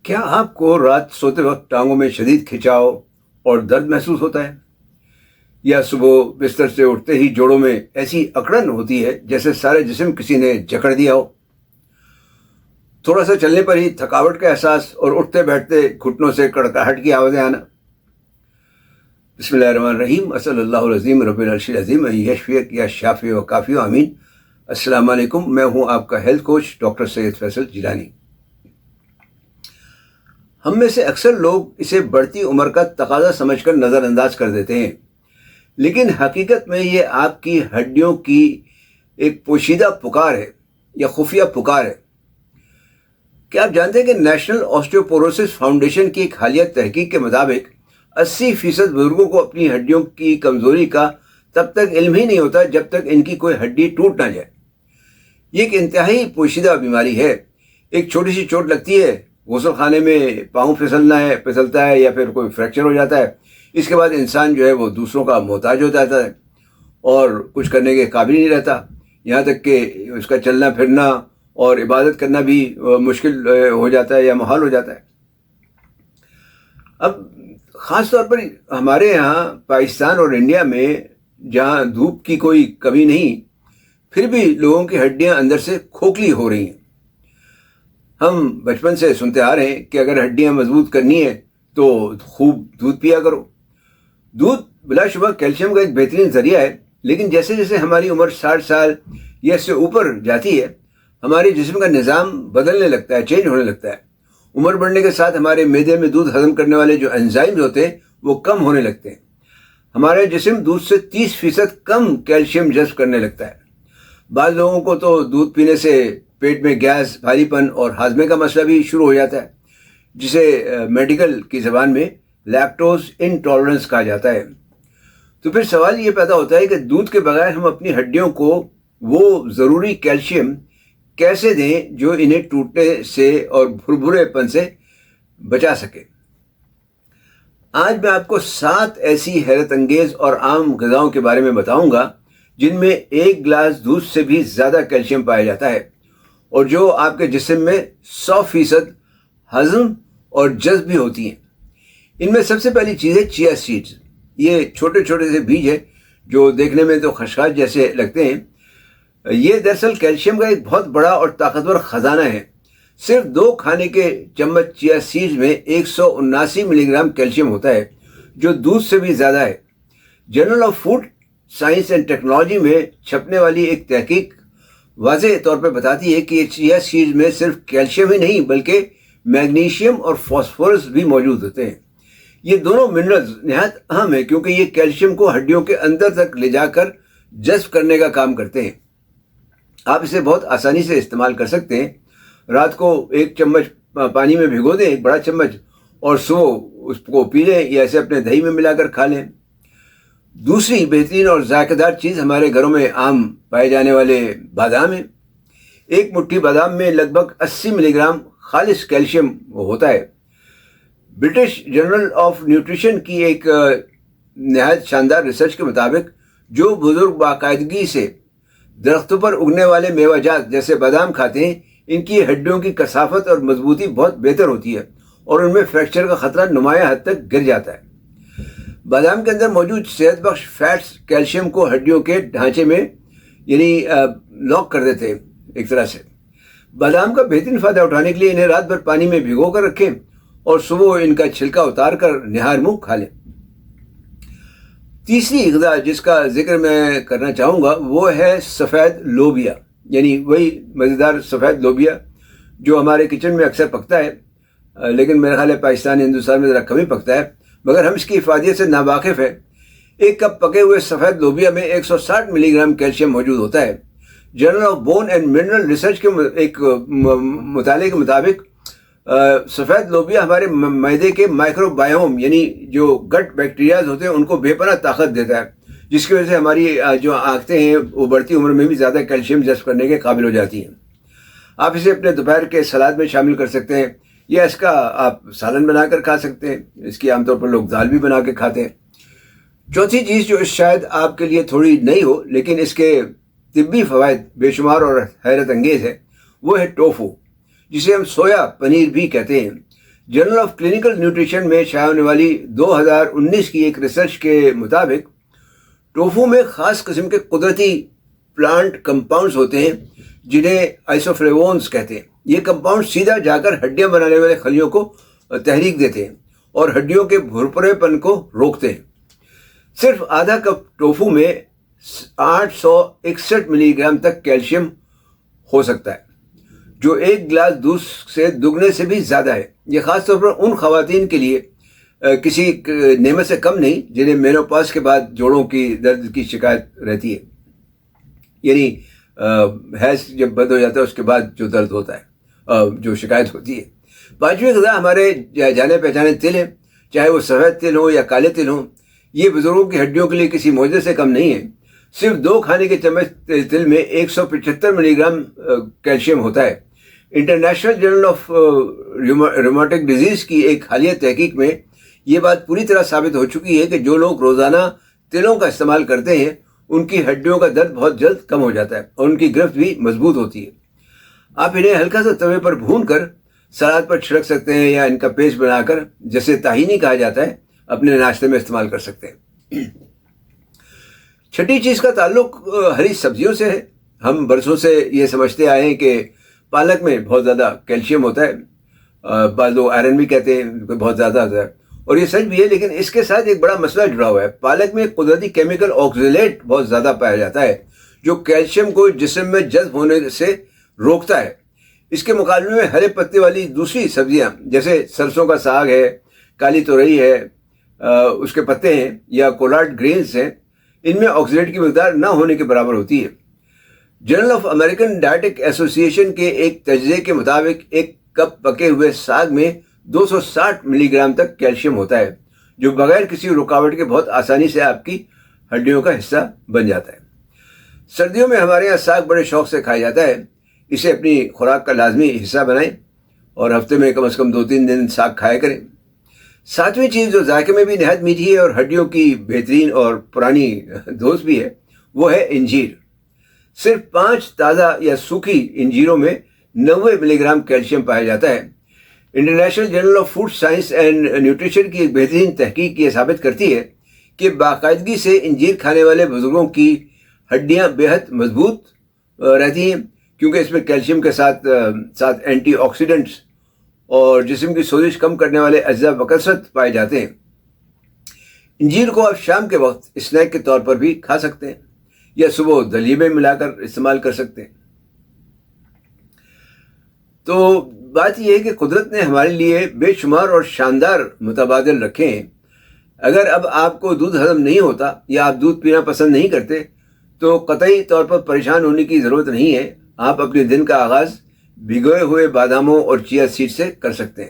کیا آپ کو رات سوتے وقت ٹانگوں میں شدید کھچاؤ اور درد محسوس ہوتا ہے؟ یا صبح بستر سے اٹھتے ہی جوڑوں میں ایسی اکڑن ہوتی ہے جیسے سارے جسم کسی نے جکڑ دیا ہو؟ تھوڑا سا چلنے پر ہی تھکاوٹ کا احساس اور اٹھتے بیٹھتے گھٹنوں سے کڑکاہٹ کی آوازیں آنا۔ بسم اللہ الرحمن الرحیم، صلی اللہ العظیم رب العرش العظیم یشفیک یا شافی و کافی آمین۔ السلام علیکم، میں ہوں آپ کا ہیلتھ کوچ ڈاکٹر سید فیصل جیلانی۔ ہم میں سے اکثر لوگ اسے بڑھتی عمر کا تقاضا سمجھ کر نظر انداز کر دیتے ہیں، لیکن حقیقت میں یہ آپ کی ہڈیوں کی ایک پوشیدہ پکار ہے یا خفیہ پکار ہے۔ کیا آپ جانتے ہیں کہ نیشنل آسٹیوپوروسس فاؤنڈیشن کی ایک حالیہ تحقیق کے مطابق 80% بزرگوں کو اپنی ہڈیوں کی کمزوری کا تب تک علم ہی نہیں ہوتا جب تک ان کی کوئی ہڈی ٹوٹ نہ جائے۔ یہ ایک انتہائی پوشیدہ بیماری ہے۔ ایک چھوٹی سی چوٹ لگتی ہے، غسل خانے میں پاؤں پھسلتا ہے یا پھر کوئی فریکچر ہو جاتا ہے، اس کے بعد انسان جو ہے وہ دوسروں کا محتاج ہو جاتا ہے اور کچھ کرنے کے قابل نہیں رہتا، یہاں تک کہ اس کا چلنا پھرنا اور عبادت کرنا بھی مشکل ہو جاتا ہے یا محال ہو جاتا ہے۔ اب خاص طور پر ہمارے یہاں پاکستان اور انڈیا میں جہاں دھوپ کی کوئی کمی نہیں، پھر بھی لوگوں کی ہڈیاں اندر سے کھوکھلی ہو رہی ہیں۔ ہم بچپن سے سنتے آ رہے ہیں کہ اگر ہڈیاں مضبوط کرنی ہے تو خوب دودھ پیا کرو۔ دودھ بلا شبہ کیلشیم کا ایک بہترین ذریعہ ہے، لیکن جیسے جیسے ہماری عمر 60 سال یا اس سے اوپر جاتی ہے، ہمارے جسم کا نظام بدلنے لگتا ہے، چینج ہونے لگتا ہے۔ عمر بڑھنے کے ساتھ ہمارے معدے میں دودھ ہضم کرنے والے جو انزائمز ہوتے ہیں وہ کم ہونے لگتے ہیں۔ ہمارا جسم دودھ سے 30% کم کیلشیم جذب کرنے لگتا ہے۔ بعض لوگوں کو تو دودھ پینے سے پیٹ میں گیس، بھاری پن اور ہاضمے کا مسئلہ بھی شروع ہو جاتا ہے، جسے میڈیکل کی زبان میں لیکٹوز انٹالرنس کہا جاتا ہے۔ تو پھر سوال یہ پیدا ہوتا ہے کہ دودھ کے بغیر ہم اپنی ہڈیوں کو وہ ضروری کیلشیم کیسے دیں جو انہیں ٹوٹنے سے اور بھربھرے پن سے بچا سکے۔ آج میں آپ کو 7 ایسی حیرت انگیز اور عام غذاؤں کے بارے میں بتاؤں گا جن میں 1 گلاس دودھ سے بھی زیادہ کیلشیم پایا جاتا ہے اور جو آپ کے جسم میں 100% ہضم اور جذب بھی ہوتی ہیں۔ ان میں سب سے پہلی چیز ہے چیا سیڈز۔ یہ چھوٹے چھوٹے سے بیج ہے جو دیکھنے میں تو خشخاش جیسے لگتے ہیں۔ یہ دراصل کیلشیم کا ایک بہت بڑا اور طاقتور خزانہ ہے۔ صرف 2 کھانے کے چمچ چیا سیڈز میں 179 ملی گرام کیلشیم ہوتا ہے، جو دودھ سے بھی زیادہ ہے۔ Journal of food science and technology میں چھپنے والی ایک تحقیق واضح طور پہ بتاتی ہے کہ چیا سیڈز میں صرف کیلشیم ہی نہیں بلکہ میگنیشیم اور فاسفورس بھی موجود ہوتے ہیں۔ یہ دونوں منرلز نہایت اہم ہیں کیونکہ یہ کیلشیم کو ہڈیوں کے اندر تک لے جا کر جذب کرنے کا کام کرتے ہیں۔ آپ اسے بہت آسانی سے استعمال کر سکتے ہیں۔ رات کو 1 چمچ پانی میں بھگو دیں، 1 بڑا چمچ، اور صبح اس کو پی لیں یا اسے اپنے دہی میں ملا کر کھا لیں۔ دوسری بہترین اور ذائقہ دار چیز ہمارے گھروں میں عام پائے جانے والے بادام ہیں۔ 1 مٹھی بادام میں لگ بھگ 80 ملی گرام خالص کیلشیم ہوتا ہے۔ برٹش جرنل آف نیوٹریشن کی ایک نہایت شاندار ریسرچ کے مطابق جو بزرگ باقاعدگی سے درختوں پر اگنے والے میوہ جات جیسے بادام کھاتے ہیں، ان کی ہڈیوں کی کثافت اور مضبوطی بہت بہتر ہوتی ہے اور ان میں فریکچر کا خطرہ نمایاں حد تک گر جاتا ہے۔ بادام کے اندر موجود صحت بخش فیٹس کیلشیم کو ہڈیوں کے ڈھانچے میں لاک کر دیتے ہیں ایک طرح سے۔ بادام کا بہترین فائدہ اٹھانے کے لیے انہیں رات بھر پانی میں بھگو کر رکھیں اور صبح ان کا چھلکا اتار کر نہار منہ کھا لیں۔ تیسری غذا جس کا ذکر میں کرنا چاہوں گا وہ ہے سفید لوبیا، یعنی وہی مزیدار سفید لوبیا جو ہمارے کچن میں اکثر پکتا ہے، لیکن میرا خیال ہے پاکستان ہندوستان میں ذرا کم ہی پکتا ہے، مگر ہم اس کی افادیت سے ناواقف ہیں۔ 1 کپ پکے ہوئے سفید لوبیا میں 160 ملی گرام کیلشیم موجود ہوتا ہے۔ Journal of bone and mineral research کے ایک مطالعے کے مطابق سفید لوبیا ہمارے معدے کے مائکرو بائیوم یعنی جو گٹ بیکٹیریاز ہوتے ہیں ان کو بے پناہ طاقت دیتا ہے، جس کی وجہ سے ہماری جو آنکھیں ہیں وہ بڑھتی عمر میں بھی زیادہ کیلشیم جذب کرنے کے قابل ہو جاتی ہیں۔ آپ اسے اپنے دوپہر کے سلاد میں شامل کر سکتے ہیں یا اس کا آپ سالن بنا کر کھا سکتے ہیں۔ اس کی عام طور پر لوگ دال بھی بنا کے کھاتے ہیں۔ چوتھی چیز جو شاید آپ کے لیے تھوڑی نئی ہو لیکن اس کے طبی فوائد بے شمار اور حیرت انگیز ہے، وہ ہے ٹوفو، جسے ہم سویا پنیر بھی کہتے ہیں۔ جرنل آف کلینکل نیوٹریشن میں شائع ہونے والی 2019 کی ایک ریسرچ کے مطابق ٹوفو میں خاص قسم کے قدرتی پلانٹ کمپاؤنڈز ہوتے ہیں جنہیں آئسوفلیوونز کہتے ہیں. یہ کمپاؤنڈ سیدھا جا کر ہڈیاں بنانے والے خلیوں کو تحریک دیتے ہیں اور ہڈیوں کے بھرپورے پن کو روکتے ہیں. صرف آدھا کپ ٹوفو میں 861 ملی گرام تک کیلشیم ہو سکتا ہے، جو ایک گلاس دودھ سے دگنے سے بھی زیادہ ہے. یہ خاص طور پر ان خواتین کے لیے کسی نعمت سے کم نہیں جنہیں مینوپاز کے بعد جوڑوں کی درد کی شکایت رہتی ہے، یعنی حیض جب بند ہو جاتا ہے اس کے بعد جو درد ہوتا ہے، جو شکایت ہوتی ہے. پانچویں غذا ہمارے جانے پہچانے تل ہیں، چاہے وہ سفید تل ہوں یا کالے تل ہوں. یہ بزرگوں کی ہڈیوں کے لیے کسی معجزے سے کم نہیں ہے. صرف 2 کھانے کے چمچ تل میں 175 ملی گرام کیلشیم ہوتا ہے. انٹرنیشنل جرنل آف ریومیٹک ڈیزیز کی ایک حالیہ تحقیق میں یہ بات پوری طرح ثابت ہو چکی ہے کہ جو لوگ روزانہ تلوں کا استعمال کرتے ہیں ان کی ہڈیوں کا درد بہت جلد کم ہو جاتا ہے اور ان کی گرفت بھی مضبوط ہوتی ہے. آپ انہیں ہلکا سا توے پر بھون کر سلاد پر چھڑک سکتے ہیں یا ان کا پیسٹ بنا کر، جسے طحینی کہا جاتا ہے، اپنے ناشتے میں استعمال کر سکتے ہیں. چھٹی چیز کا تعلق ہری سبزیوں سے ہے. ہم برسوں سے یہ سمجھتے آئے ہیں کہ پالک میں بہت زیادہ کیلشیم ہوتا ہے، بعض لوگ آئرن بھی کہتے ہیں کہ بہت زیادہ ہوتا ہے، اور یہ سچ بھی ہے. لیکن اس کے ساتھ ایک بڑا مسئلہ جڑا ہوا ہے. پالک میں قدرتی کیمیکل آکزیلیٹ بہت زیادہ پایا جاتا ہے جو کیلشیم کو جسم میں جذب ہونے سے روکتا ہے. اس کے مقابلے میں ہرے پتے والی دوسری سبزیاں جیسے سرسوں کا ساگ ہے، کالی تورئی ہے، اس کے پتے ہیں، یا کولاڈ گرینز ہیں، ان میں آکزیلیٹ کی مقدار نہ ہونے کے برابر ہوتی ہے. جرنل آف امریکن ڈائٹک ایسوسی ایشن کے ایک تجزیے کے مطابق ایک کپ پکے ہوئے ساگ میں 260 ملی گرام تک کیلشیم ہوتا ہے، جو بغیر کسی رکاوٹ کے بہت آسانی سے آپ کی ہڈیوں کا حصہ بن جاتا ہے. سردیوں میں ہمارے یہاں ساگ بڑے شوق سے کھایا جاتا ہے. اسے اپنی خوراک کا لازمی حصہ بنائیں اور ہفتے میں کم از کم 2-3 دن ساگ کھایا کریں. 7ویں چیز جو ذائقے میں بھی نہایت میٹھی ہے اور ہڈیوں کی بہترین اور پرانی دوست بھی ہے، وہ ہے انجیر. صرف 5 تازہ یا سوکھی انجیروں میں 90 ملی گرام کیلشیم پایا جاتا ہے. International journal of food science and nutrition کی ایک بہترین تحقیق یہ ثابت کرتی ہے کہ باقاعدگی سے انجیر کھانے والے بزرگوں کی ہڈیاں بے حد مضبوط رہتی ہیں، کیونکہ اس میں کیلشیم کے ساتھ اینٹی آکسیڈنٹس اور جسم کی سوزش کم کرنے والے اجزاء بکثرت پائے جاتے ہیں. انجیر کو آپ شام کے وقت اسنیک کے طور پر بھی کھا سکتے ہیں یا صبح دلیے میں ملا کر استعمال کر سکتے ہیں. تو بات یہ ہے کہ قدرت نے ہمارے لیے بے شمار اور شاندار متبادل رکھے ہیں. اگر اب آپ کو دودھ ہضم نہیں ہوتا یا آپ دودھ پینا پسند نہیں کرتے تو قطعی طور پر پریشان ہونے کی ضرورت نہیں ہے. آپ اپنے دن کا آغاز بھگوئے ہوئے باداموں اور چیا سیڈ سے کر سکتے ہیں.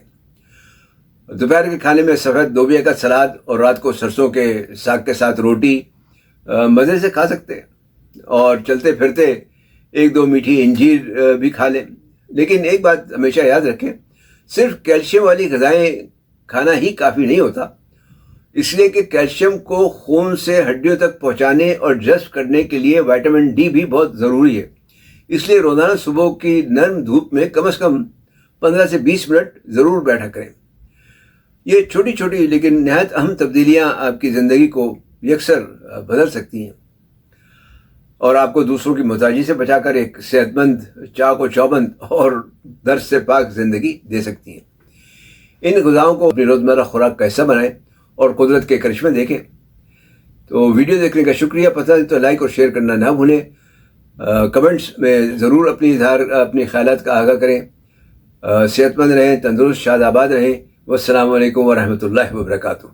دوپہر کے کھانے میں سفید لوبیا کا سلاد اور رات کو سرسوں کے ساگ کے ساتھ روٹی مزے سے کھا سکتے ہیں. اور چلتے پھرتے 1-2 میٹھی انجیر بھی کھا لیں. لیکن ایک بات ہمیشہ یاد رکھیں، صرف کیلشیم والی غذائیں کھانا ہی کافی نہیں ہوتا، اس لیے کہ کیلشیم کو خون سے ہڈیوں تک پہنچانے اور جذب کرنے کے لیے وائٹامن ڈی بھی بہت ضروری ہے. اس لیے روزانہ صبح کی نرم دھوپ میں کم از کم 15 سے 20 منٹ ضرور بیٹھا کریں. یہ چھوٹی چھوٹی لیکن نہایت اہم تبدیلیاں آپ کی زندگی کو یکسر بدل سکتی ہیں اور آپ کو دوسروں کی محتاجی سے بچا کر ایک صحت مند، چاق و چوبند اور درد سے پاک زندگی دے سکتی ہیں. ان غذاؤں کو اپنی روزمرہ خوراک کا حصہ بنائیں اور قدرت کے کرشمے دیکھیں. تو ویڈیو دیکھنے کا شکریہ. پسند ہے تو لائک اور شیئر کرنا نہ بھولیں. کمنٹس میں ضرور اپنی خیالات کا آگاہ کریں. صحت مند رہیں، تندرست، شاد آباد رہیں. والسلام علیکم ورحمۃ اللہ وبرکاتہ.